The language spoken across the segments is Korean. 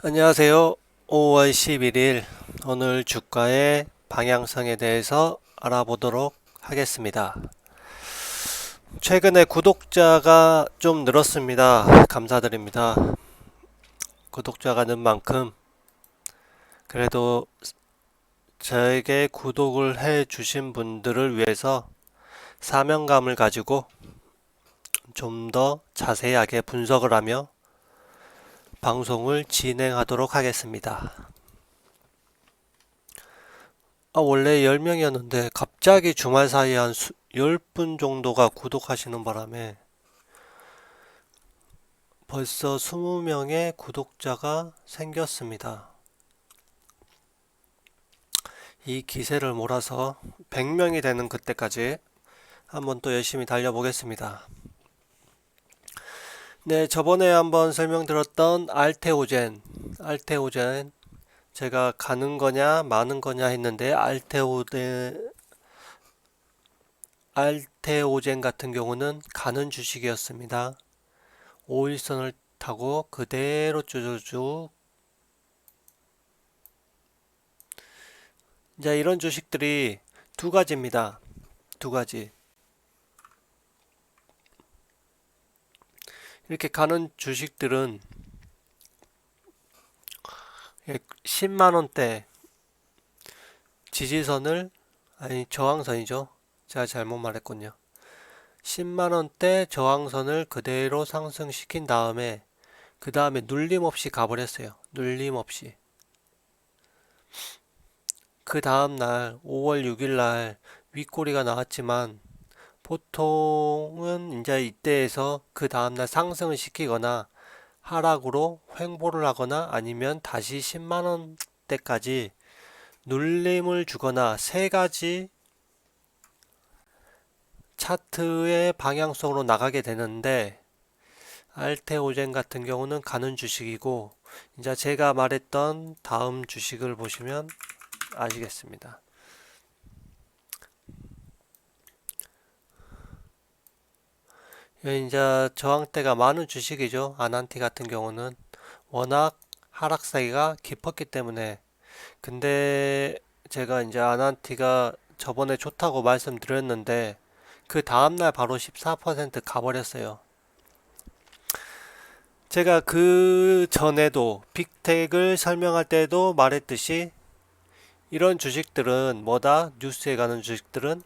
안녕하세요. 5월 11일 오늘 주가의 방향성에 대해서 알아보도록 하겠습니다. 최근에 구독자가 좀 늘었습니다. 감사드립니다. 구독자가 는 만큼 그래도 저에게 구독을 해 주신 분들을 위해서 사명감을 가지고 좀 더 자세하게 분석을 하며 방송을 진행하도록 하겠습니다. 원래 10명이었는데 갑자기 주말 사이에 한 10분 정도가 구독하시는 바람에 벌써 20명의 구독자가 생겼습니다. 이 기세를 몰아서 100명이 되는 그때까지 한번 또 열심히 달려보겠습니다. 네, 저번에 한번 설명드렸던 알테오젠 제가 가는 거냐 마는 거냐 했는데 알테오젠 같은 경우는 가는 주식이었습니다. 5일선을 타고 그대로 쭉쭉 이제 이런 주식들이 두 가지입니다. 두 가지. 이렇게 가는 주식들은 10만원대 지지선을 아니 저항선이죠. 제가 잘못 말했군요. 10만원대 저항선을 그대로 상승시킨 다음에 그 다음에 눌림없이 가버렸어요. 눌림없이. 그 다음날 5월 6일날 윗꼬리가 나왔지만 보통은 이제 이때에서 그 다음날 상승을 시키거나 하락으로 횡보를 하거나 아니면 다시 10만원대까지 눌림을 주거나 세 가지 차트의 방향성으로 나가게 되는데 알테오젠 같은 경우는 가는 주식이고 이제 제가 말했던 다음 주식을 보시면 아시겠습니다. 이제 저항대가 많은 주식이죠. 아난티 같은 경우는 워낙 하락세가 깊었기 때문에 근데 제가 이제 아난티가 저번에 좋다고 말씀드렸는데 그 다음날 바로 14% 가버렸어요. 제가 그 전에도 빅텍을 설명할 때도 말했듯이 이런 주식들은 뭐다? 뉴스에 가는 주식들은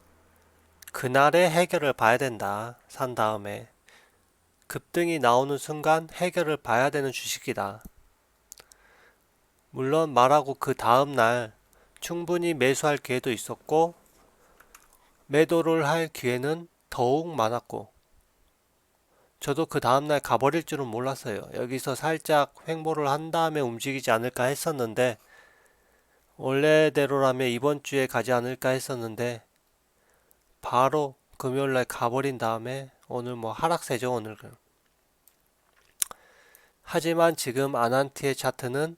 그날의 해결을 봐야 된다. 산 다음에 급등이 나오는 순간 해결을 봐야 되는 주식이다. 물론 말하고 그 다음날 충분히 매수할 기회도 있었고 매도를 할 기회는 더욱 많았고 저도 그 다음날 가버릴 줄은 몰랐어요. 여기서 살짝 횡보를 한 다음에 움직이지 않을까 했었는데 원래대로라면 이번 주에 가지 않을까 했었는데 바로 금요일날 가버린 다음에 오늘 뭐 하락세죠 오늘. 하지만 지금 아난티의 차트는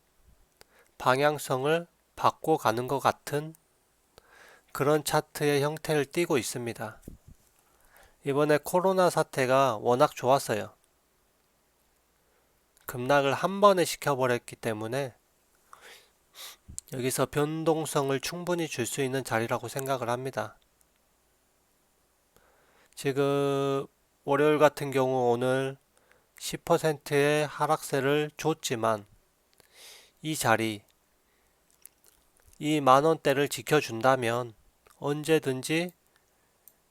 방향성을 바꿔가는 것 같은 그런 차트의 형태를 띠고 있습니다. 이번에 코로나 사태가 워낙 좋았어요. 급락을 한 번에 시켜버렸기 때문에 여기서 변동성을 충분히 줄 수 있는 자리라고 생각을 합니다. 지금 월요일 같은 경우 오늘 10%의 하락세를 줬지만 이 자리, 이 만원대를 지켜준다면 언제든지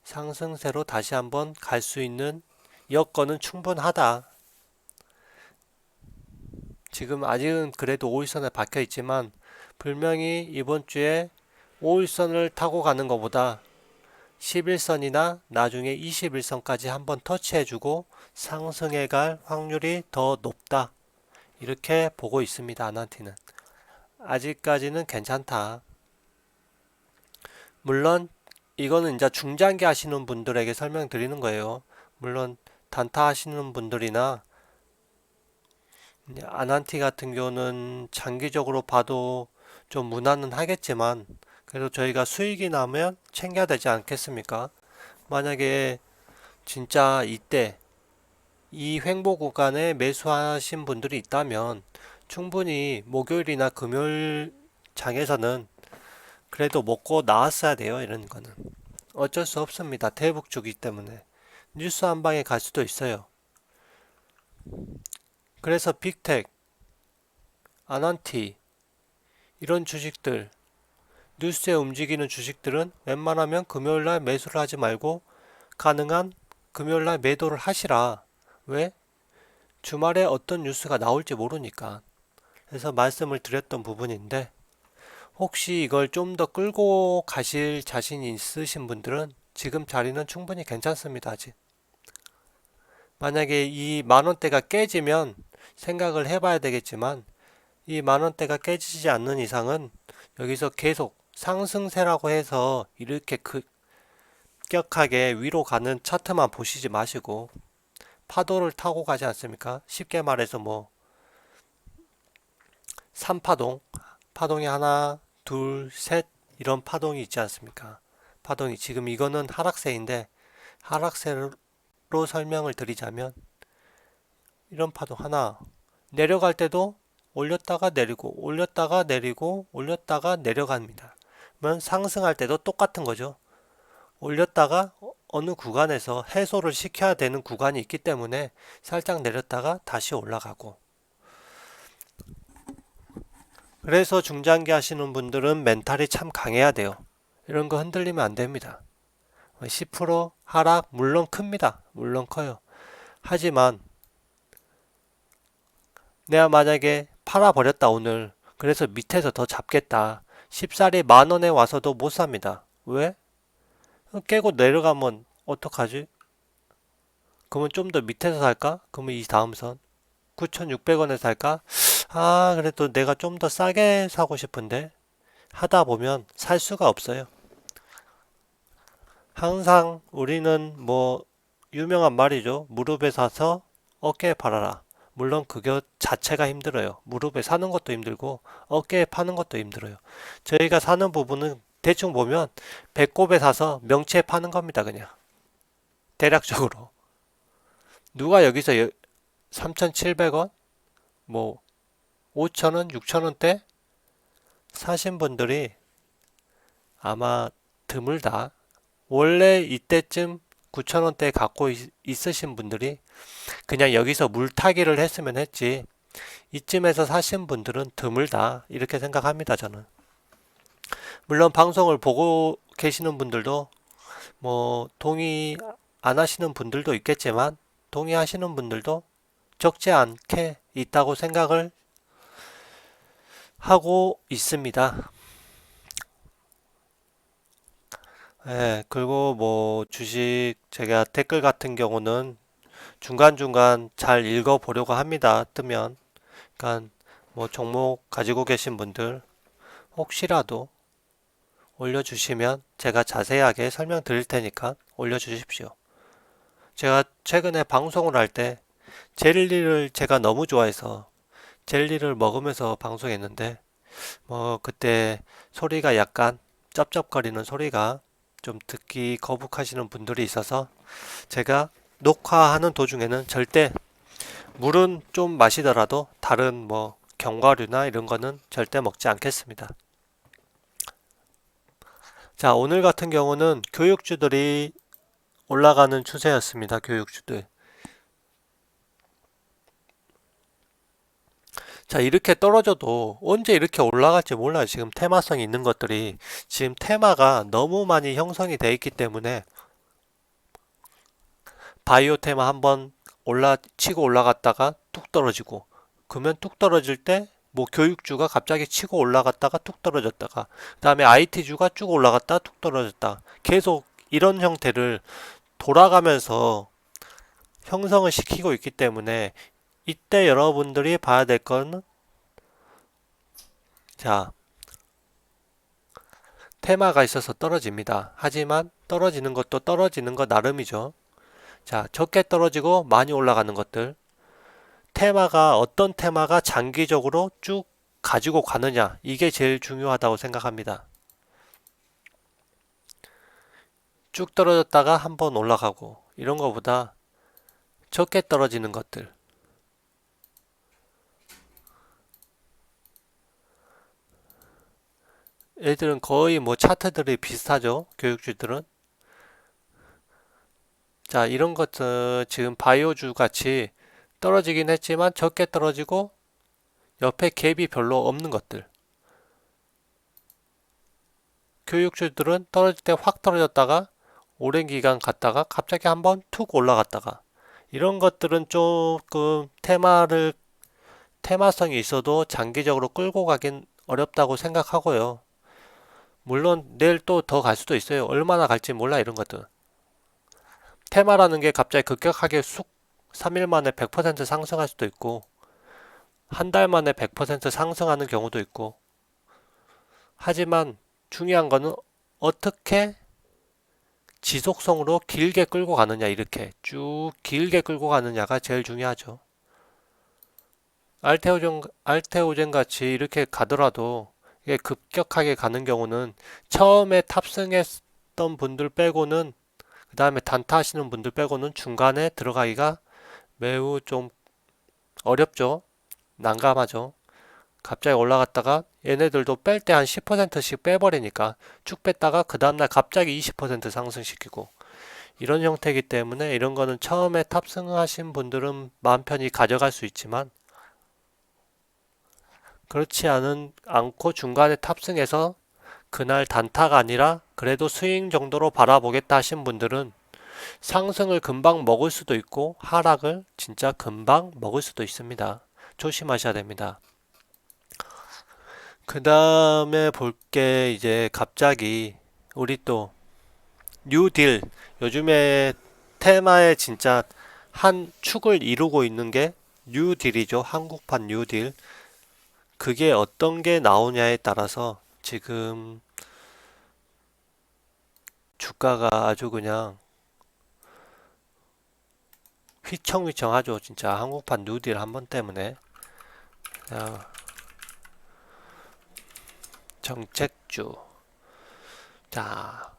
상승세로 다시 한번 갈 수 있는 여건은 충분하다. 지금 아직은 그래도 5일선에 박혀 있지만 분명히 이번 주에 5일선을 타고 가는 것보다 11선이나 나중에 21선까지 한번 터치해주고 상승해 갈 확률이 더 높다. 이렇게 보고 있습니다. 아난티는. 아직까지는 괜찮다. 물론 이거는 이제 중장기 하시는 분들에게 설명드리는 거예요. 물론 단타 하시는 분들이나 아난티 같은 경우는 장기적으로 봐도 좀 무난은 하겠지만 그래도 저희가 수익이 나면 챙겨야 되지 않겠습니까? 만약에 진짜 이때 이 횡보 구간에 매수하신 분들이 있다면 충분히 목요일이나 금요일 장에서는 그래도 먹고 나왔어야 돼요. 이런 거는 어쩔 수 없습니다. 대북주기 때문에 뉴스 한 방에 갈 수도 있어요. 그래서 빅텍, 아난티 이런 주식들, 뉴스에 움직이는 주식들은 웬만하면 금요일날 매수를 하지 말고 가능한 금요일날 매도를 하시라. 왜? 주말에 어떤 뉴스가 나올지 모르니까. 그래서 말씀을 드렸던 부분인데, 혹시 이걸 좀 더 끌고 가실 자신이 있으신 분들은 지금 자리는 충분히 괜찮습니다. 아직. 만약에 이 만원대가 깨지면 생각을 해봐야 되겠지만, 이 만원대가 깨지지 않는 이상은 여기서 계속 상승세라고 해서 이렇게 급격하게 위로 가는 차트만 보시지 마시고 파도를 타고 가지 않습니까? 쉽게 말해서 뭐 3파동, 파동이 하나, 둘, 셋 이런 파동이 있지 않습니까? 파동이 지금 이거는 하락세인데 하락세로 설명을 드리자면 이런 파동 하나 내려갈 때도 올렸다가 내리고 올렸다가 내리고 올렸다가 내려갑니다. 그러면 상승할 때도 똑같은 거죠. 올렸다가 어느 구간에서 해소를 시켜야 되는 구간이 있기 때문에 살짝 내렸다가 다시 올라가고, 그래서 중장기 하시는 분들은 멘탈이 참 강해야 돼요. 이런 거 흔들리면 안 됩니다. 10% 하락 물론 큽니다. 물론 커요. 하지만 내가 만약에 팔아버렸다 오늘, 그래서 밑에서 더 잡겠다, 쉽사리 만원에 와서도 못 삽니다. 왜? 깨고 내려가면 어떡하지? 그러면 좀 더 밑에서 살까? 그러면 이 다음 선 9,600원에 살까? 아, 그래도 내가 좀 더 싸게 사고 싶은데 하다 보면 살 수가 없어요. 항상 우리는 뭐 유명한 말이죠. 무릎에 사서 어깨에 팔아라. 물론 그거 자체가 힘들어요. 무릎에 사는 것도 힘들고 어깨에 파는 것도 힘들어요. 저희가 사는 부분은 대충 보면 배꼽에 사서 명치에 파는 겁니다. 그냥 대략적으로. 누가 여기서 3,700원? 뭐 5,000원, 6,000원대 사신 분들이 아마 드물다. 원래 이때쯤 9,000원대 갖고 있으신 분들이 그냥 여기서 물타기를 했으면 했지, 이쯤에서 사신 분들은 드물다. 이렇게 생각합니다, 저는. 물론 방송을 보고 계시는 분들도 뭐 동의 안 하시는 분들도 있겠지만 동의하시는 분들도 적지 않게 있다고 생각을 하고 있습니다. 예, 그리고 뭐 주식 제가 댓글 같은 경우는 중간중간 잘 읽어보려고 합니다. 뜨면. 그러니까 뭐 종목 가지고 계신 분들 혹시라도 올려주시면 제가 자세하게 설명드릴 테니까 올려주십시오. 제가 최근에 방송을 할 때 젤리를 제가 너무 좋아해서 젤리를 먹으면서 방송했는데 뭐 그때 소리가 약간 쩝쩝거리는 소리가 좀 듣기 거북하시는 분들이 있어서 제가 녹화하는 도중에는 절대 물은 좀 마시더라도 다른 뭐 견과류나 이런 거는 절대 먹지 않겠습니다. 자, 오늘 같은 경우는 교육주들이 올라가는 추세였습니다. 교육주들. 자, 이렇게 떨어져도 언제 이렇게 올라갈지 몰라요. 지금 테마성이 있는 것들이 지금 테마가 너무 많이 형성이 되어 있기 때문에 바이오 테마 한번 치고 올라갔다가 뚝 떨어지고, 그러면 뚝 떨어질 때 뭐 교육주가 갑자기 치고 올라갔다가 뚝 떨어졌다가 그 다음에 IT주가 쭉 올라갔다 뚝 떨어졌다, 계속 이런 형태를 돌아가면서 형성을 시키고 있기 때문에 이때 여러분들이 봐야 될 건, 자, 테마가 있어서 떨어집니다. 하지만 떨어지는 것도 떨어지는 것 나름이죠. 자, 적게 떨어지고 많이 올라가는 것들, 테마가 어떤 테마가 장기적으로 쭉 가지고 가느냐, 이게 제일 중요하다고 생각합니다. 쭉 떨어졌다가 한번 올라가고 이런 것보다 적게 떨어지는 것들, 애들은 거의 뭐 차트들이 비슷하죠. 교육주들은. 자, 이런 것들 지금 바이오주 같이 떨어지긴 했지만 적게 떨어지고 옆에 갭이 별로 없는 것들. 교육주들은 떨어질 때 확 떨어졌다가 오랜 기간 갔다가 갑자기 한번 툭 올라갔다가 이런 것들은 조금 테마성이 있어도 장기적으로 끌고 가긴 어렵다고 생각하고요. 물론 내일 또 더 갈 수도 있어요. 얼마나 갈지 몰라 이런 것들. 테마라는 게 갑자기 급격하게 쑥 3일 만에 100% 상승할 수도 있고 한 달 만에 100% 상승하는 경우도 있고 하지만 중요한 거는 어떻게 지속성으로 길게 끌고 가느냐 이렇게 쭉 길게 끌고 가느냐가 제일 중요하죠. 알테오젠 같이 이렇게 가더라도 이게 급격하게 가는 경우는 처음에 탑승했던 분들 빼고는 그 다음에 단타 하시는 분들 빼고는 중간에 들어가기가 매우 좀 어렵죠. 난감하죠. 갑자기 올라갔다가 얘네들도 뺄 때 한 10%씩 빼버리니까 쭉 뺐다가 그 다음날 갑자기 20% 상승시키고 이런 형태이기 때문에 이런 거는 처음에 탑승하신 분들은 마음 편히 가져갈 수 있지만 그렇지 않고 중간에 탑승해서 그날 단타가 아니라 그래도 스윙 정도로 바라보겠다 하신 분들은 상승을 금방 먹을 수도 있고 하락을 진짜 금방 먹을 수도 있습니다. 조심하셔야 됩니다. 그 다음에 볼 게 이제 갑자기 우리 또 뉴딜 요즘에 테마에 진짜 한 축을 이루고 있는 게 뉴딜이죠. 한국판 뉴딜. 그게 어떤 게 나오냐에 따라서 지금 주가가 아주 그냥 휘청휘청하죠. 진짜 한국판 뉴딜 한 번 때문에. 자, 정책주. 자,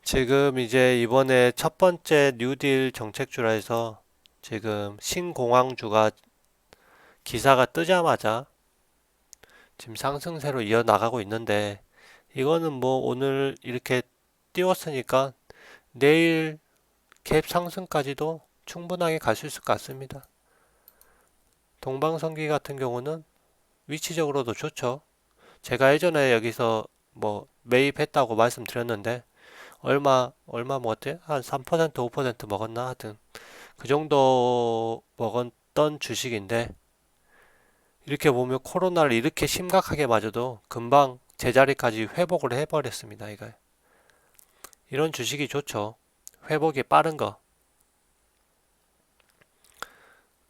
지금 이제 이번에 첫 번째 뉴딜 정책주라 해서 지금 신공항주가 기사가 뜨자마자 지금 상승세로 이어나가고 있는데 이거는 뭐 오늘 이렇게 띄웠으니까 내일 갭 상승까지도 충분하게 갈 수 있을 것 같습니다. 동방성기 같은 경우는 위치적으로도 좋죠. 제가 예전에 여기서 뭐 매입했다고 말씀드렸는데 얼마 먹었지? 한 3% 5% 먹었나? 하여튼 그 정도 먹었던 주식인데 이렇게 보면 코로나를 이렇게 심각하게 맞아도 금방 제자리까지 회복을 해버렸습니다. 이거 이런 주식이 좋죠. 회복이 빠른 거.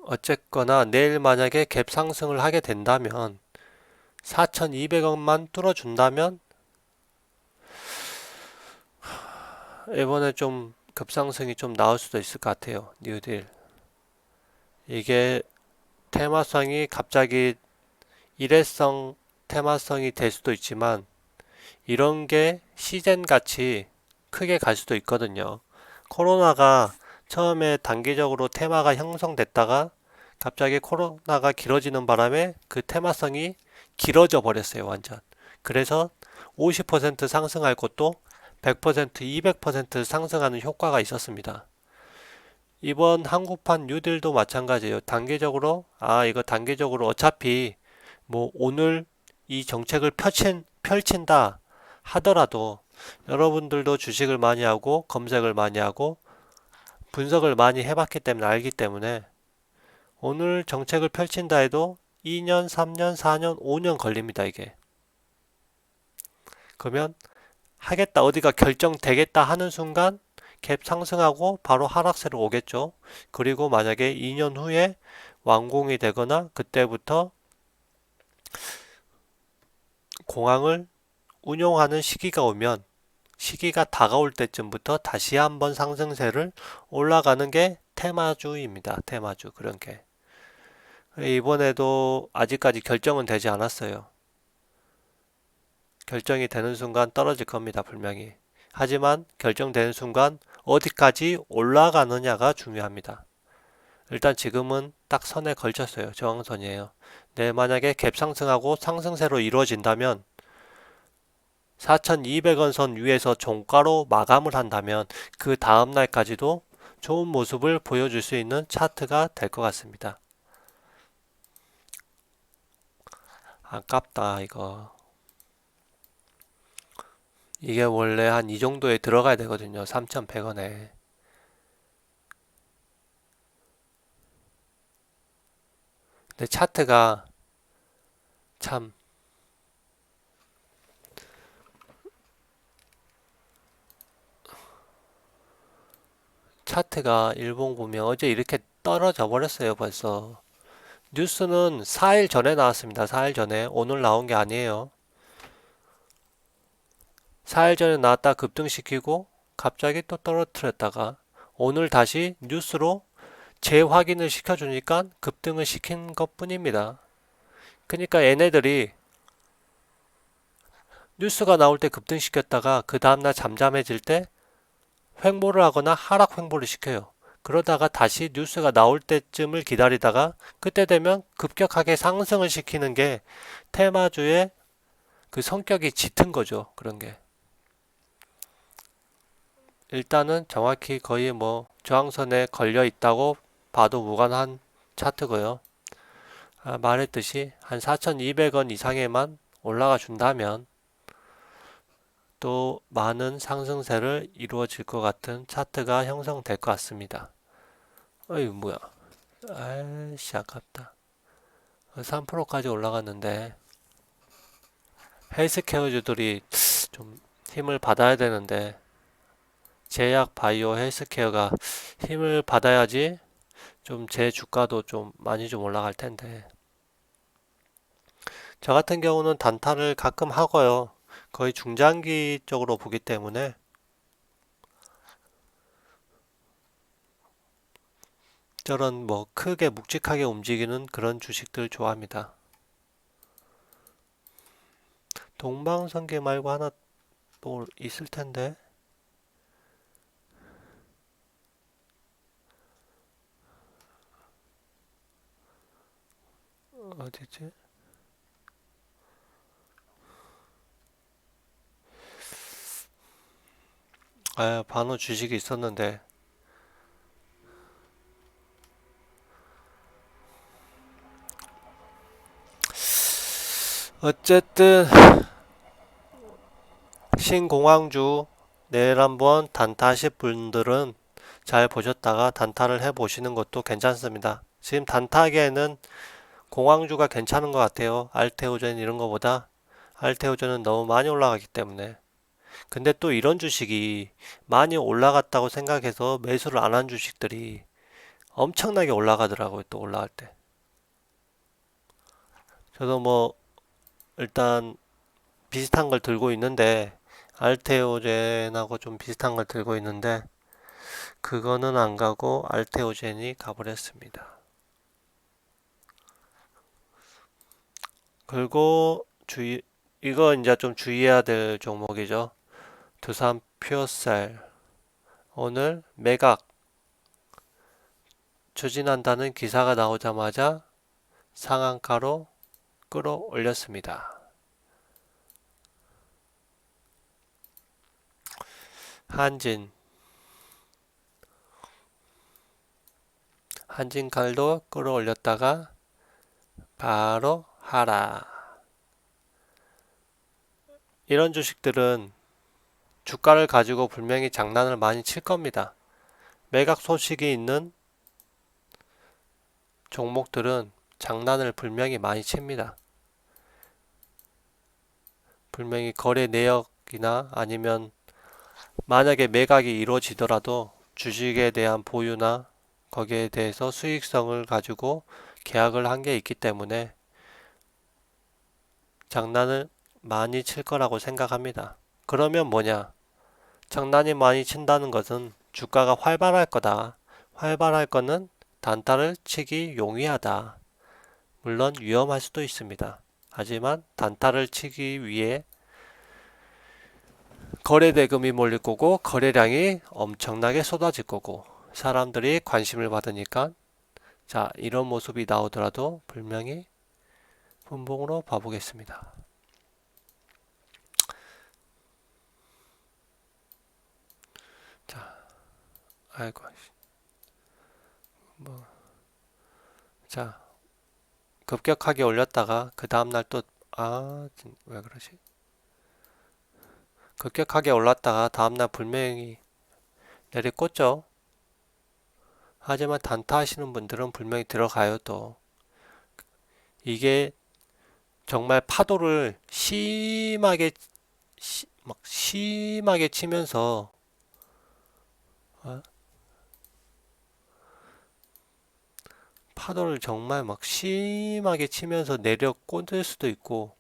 어쨌거나 내일 만약에 갭 상승을 하게 된다면 4,200원만 뚫어준다면 이번에 좀 급상승이 좀 나올 수도 있을 것 같아요. 뉴딜. 이게 테마성이 갑자기 일회성 테마성이 될 수도 있지만 이런 게 시젠 같이 크게 갈 수도 있거든요. 코로나가 처음에 단기적으로 테마가 형성됐다가 갑자기 코로나가 길어지는 바람에 그 테마성이 길어져 버렸어요, 완전. 그래서 50% 상승할 것도 100%, 200% 상승하는 효과가 있었습니다. 이번 한국판 뉴딜도 마찬가지예요. 이거 단계적으로 어차피 뭐 오늘 이 정책을 펼친다 하더라도 여러분들도 주식을 많이 하고 검색을 많이 하고 분석을 많이 해봤기 때문에 알기 때문에 오늘 정책을 펼친다 해도 2년, 3년, 4년, 5년 걸립니다, 이게. 그러면 하겠다, 어디가 결정되겠다 하는 순간 갭 상승하고 바로 하락세로 오겠죠. 그리고 만약에 2년 후에 완공이 되거나 그때부터 공항을 운용하는 시기가 오면 시기가 다가올 때쯤부터 다시 한번 상승세를 올라가는 게 테마주입니다. 테마주 그런 게. 이번에도 아직까지 결정은 되지 않았어요. 결정이 되는 순간 떨어질 겁니다. 분명히. 하지만 결정되는 순간 어디까지 올라가느냐가 중요합니다. 일단 지금은 딱 선에 걸쳤어요. 저항선이에요. 네, 만약에 갭 상승하고 상승세로 이루어진다면 4,200원 선 위에서 종가로 마감을 한다면 그 다음 날까지도 좋은 모습을 보여줄 수 있는 차트가 될 것 같습니다. 아깝다 이거. 이게 원래 한 이 정도에 들어가야 되거든요. 3,100원에. 근데 차트가 참 차트가 일본 보면 어제 이렇게 떨어져 버렸어요 벌써. 뉴스는 4일 전에 나왔습니다. 4일 전에. 오늘 나온 게 아니에요. 4일 전에 나왔다 급등시키고 갑자기 또 떨어뜨렸다가 오늘 다시 뉴스로 재확인을 시켜주니까 급등을 시킨 것 뿐입니다. 그러니까 얘네들이 뉴스가 나올 때 급등시켰다가 그 다음날 잠잠해질 때 횡보를 하거나 하락 횡보를 시켜요. 그러다가 다시 뉴스가 나올 때쯤을 기다리다가 그때 되면 급격하게 상승을 시키는 게 테마주의 그 성격이 짙은 거죠. 그런 게. 일단은 정확히 거의 뭐 저항선에 걸려 있다고 봐도 무관한 차트고요. 말했듯이 한 4,200원 이상에만 올라가 준다면 또 많은 상승세를 이루어질 것 같은 차트가 형성될 것 같습니다. 어이 뭐야? 아이씨 아깝다. 3%까지 올라갔는데 헬스케어주들이 좀 힘을 받아야 되는데 제약 바이오 헬스케어가 힘을 받아야지 좀 제 주가도 좀 많이 좀 올라갈 텐데 저 같은 경우는 단타를 가끔 하고요. 거의 중장기 쪽으로 보기 때문에 저런 뭐 크게 묵직하게 움직이는 그런 주식들 좋아합니다. 동방선계 말고 하나 또 있을 텐데 어디지? 반호 주식이 있었는데 어쨌든 신공항주 내일 한번 단타 하실 분들은 잘 보셨다가 단타를 해 보시는 것도 괜찮습니다. 지금 단타하기에는 공항주가 괜찮은 것 같아요. 알테오젠 이런 거보다 알테오젠은 너무 많이 올라가기 때문에. 근데 또 이런 주식이 많이 올라갔다고 생각해서 매수를 안 한 주식들이 엄청나게 올라가더라고요. 또 올라갈 때. 저도 뭐 일단 비슷한 걸 들고 있는데 알테오젠하고 좀 비슷한 걸 들고 있는데 그거는 안 가고 알테오젠이 가버렸습니다. 그리고 이거 이제 좀 주의해야 될 종목이죠. 두산 퓨어셀 오늘 매각 추진한다는 기사가 나오자마자 상한가로 끌어올렸습니다. 한진 한진칼도 끌어올렸다가 바로 하락. 이런 주식들은 주가를 가지고 분명히 장난을 많이 칠 겁니다. 매각 소식이 있는 종목들은 장난을 분명히 많이 칩니다. 분명히 거래 내역이나 아니면 만약에 매각이 이루어지더라도 주식에 대한 보유나 거기에 대해서 수익성을 가지고 계약을 한 게 있기 때문에 장난을 많이 칠 거라고 생각합니다. 그러면 뭐냐? 장난이 많이 친다는 것은 주가가 활발할 거다. 활발할 거는 단타를 치기 용이하다. 물론 위험할 수도 있습니다. 하지만 단타를 치기 위해 거래 대금이 몰릴 거고 거래량이 엄청나게 쏟아질 거고 사람들이 관심을 받으니까 자, 이런 모습이 나오더라도 분명히 분봉으로 봐보겠습니다. 자, 아이고, 뭐, 자, 급격하게 올렸다가 그 다음날 또, 왜 그러지? 급격하게 올랐다가 다음날 분명히 내리꽂죠. 하지만 단타 하시는 분들은 분명히 들어가요. 또 이게 정말 파도를 막 심하게 치면서 어? 파도를 정말 막 심하게 치면서 내려 꽂을 수도 있고,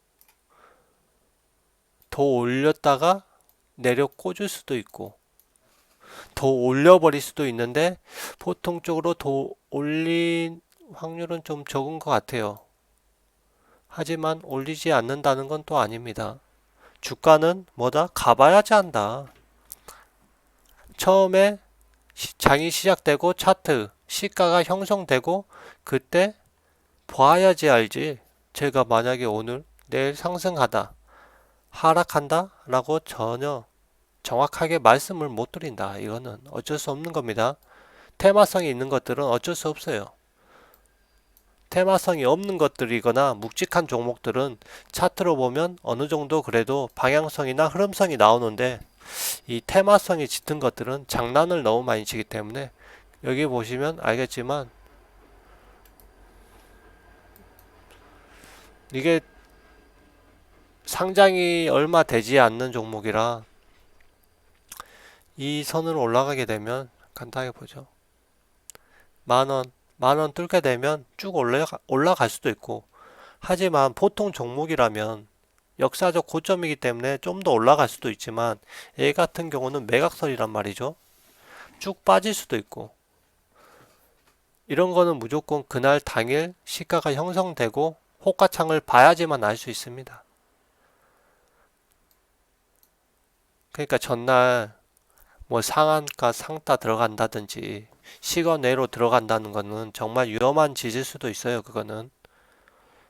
더 올렸다가 내려 꽂을 수도 있고, 더 올려버릴 수도 있는데, 보통적으로 더 올린 확률은 좀 적은 것 같아요. 하지만 올리지 않는다는 건 또 아닙니다. 주가는 뭐다? 가봐야지 한다. 처음에 장이 시작되고 차트, 시가가 형성되고 그때 봐야지 알지. 제가 만약에 오늘, 내일 상승하다, 하락한다? 라고 전혀 정확하게 말씀을 못 드린다. 이거는 어쩔 수 없는 겁니다. 테마성이 있는 것들은 어쩔 수 없어요. 테마성이 없는 것들이거나 묵직한 종목들은 차트로 보면 어느 정도 그래도 방향성이나 흐름성이 나오는데, 이 테마성이 짙은 것들은 장난을 너무 많이 치기 때문에, 여기 보시면 알겠지만 이게 상장이 얼마 되지 않는 종목이라 이 선으로 올라가게 되면 간단하게 보죠. 만원 뚫게 되면 쭉 올라갈 수도 있고, 하지만 보통 종목이라면 역사적 고점이기 때문에 좀 더 올라갈 수도 있지만, 얘 같은 경우는 매각설이란 말이죠. 쭉 빠질 수도 있고, 이런 거는 무조건 그날 당일 시가가 형성되고 호가창을 봐야지만 알 수 있습니다. 그러니까 전날 뭐 상한가 상따 들어간다든지 시간외로 들어간다는 거는 정말 위험한 짓일 수도 있어요. 그거는.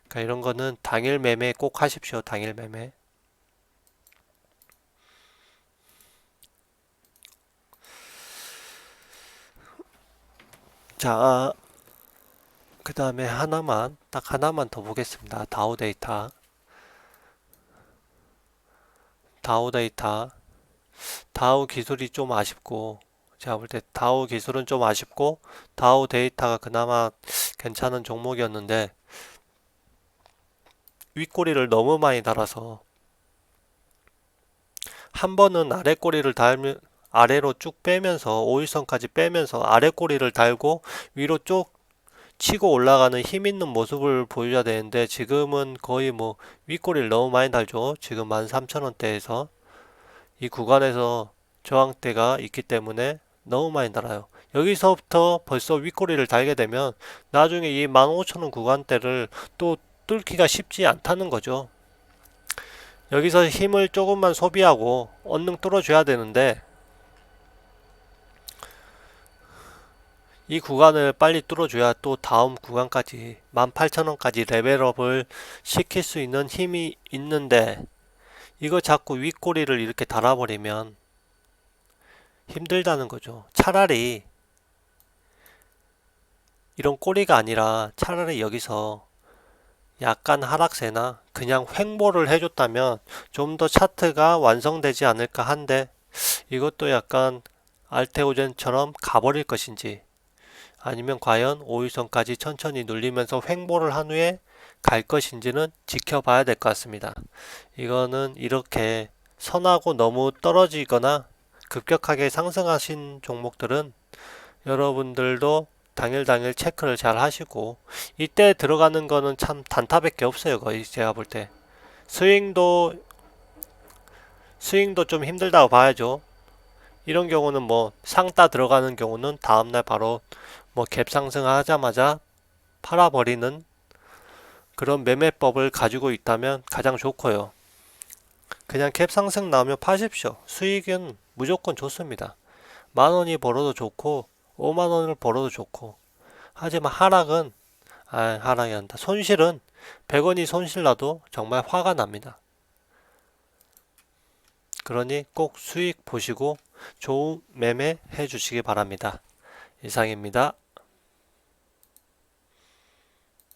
그러니까 이런 거는 당일 매매 꼭 하십시오. 당일 매매. 자, 그 다음에 딱 하나만 더 보겠습니다. 다우 데이터. 다우 데이터. 다우 기술이 좀 아쉽고, 제가 볼 때 다우 기술은 좀 아쉽고, 다우 데이터가 그나마 괜찮은 종목이었는데, 윗꼬리를 너무 많이 달아서, 한 번은 아래로 쭉 빼면서, 5일선까지 빼면서 아래 꼬리를 달고 위로 쭉 치고 올라가는 힘 있는 모습을 보여야 되는데, 지금은 거의 뭐 윗꼬리를 너무 많이 달죠. 지금 13,000원대에서 이 구간에서 저항대가 있기 때문에 너무 많이 달아요. 여기서부터 벌써 윗꼬리를 달게 되면 나중에 이 15,000원 구간대를 또 뚫기가 쉽지 않다는 거죠. 여기서 힘을 조금만 소비하고 얼른 뚫어줘야 되는데, 이 구간을 빨리 뚫어줘야 또 다음 구간까지 18,000원까지 레벨업을 시킬 수 있는 힘이 있는데, 이거 자꾸 윗꼬리를 이렇게 달아버리면 힘들다는 거죠. 차라리 이런 꼬리가 아니라 차라리 여기서 약간 하락세나 그냥 횡보를 해줬다면 좀 더 차트가 완성되지 않을까 한데, 이것도 약간 알테오젠처럼 가버릴 것인지, 아니면 과연 5일선까지 천천히 눌리면서 횡보를 한 후에 갈 것인지는 지켜봐야 될 것 같습니다. 이거는 이렇게 선하고 너무 떨어지거나 급격하게 상승하신 종목들은 여러분들도 당일 체크를 잘 하시고, 이때 들어가는 거는 참 단타밖에 없어요. 거의 제가 볼 때 스윙도 좀 힘들다고 봐야죠. 이런 경우는 뭐 상따 들어가는 경우는 다음날 바로 뭐 갭 상승하자마자 팔아버리는 그런 매매법을 가지고 있다면 가장 좋고요. 그냥 갭 상승 나오면 파십시오. 수익은 무조건 좋습니다. 만원이 벌어도 좋고 5만원을 벌어도 좋고. 하지만 하락이 한다. 손실은 100원이 손실 나도 정말 화가 납니다. 그러니 꼭 수익 보시고 좋은 매매 해 주시기 바랍니다. 이상입니다.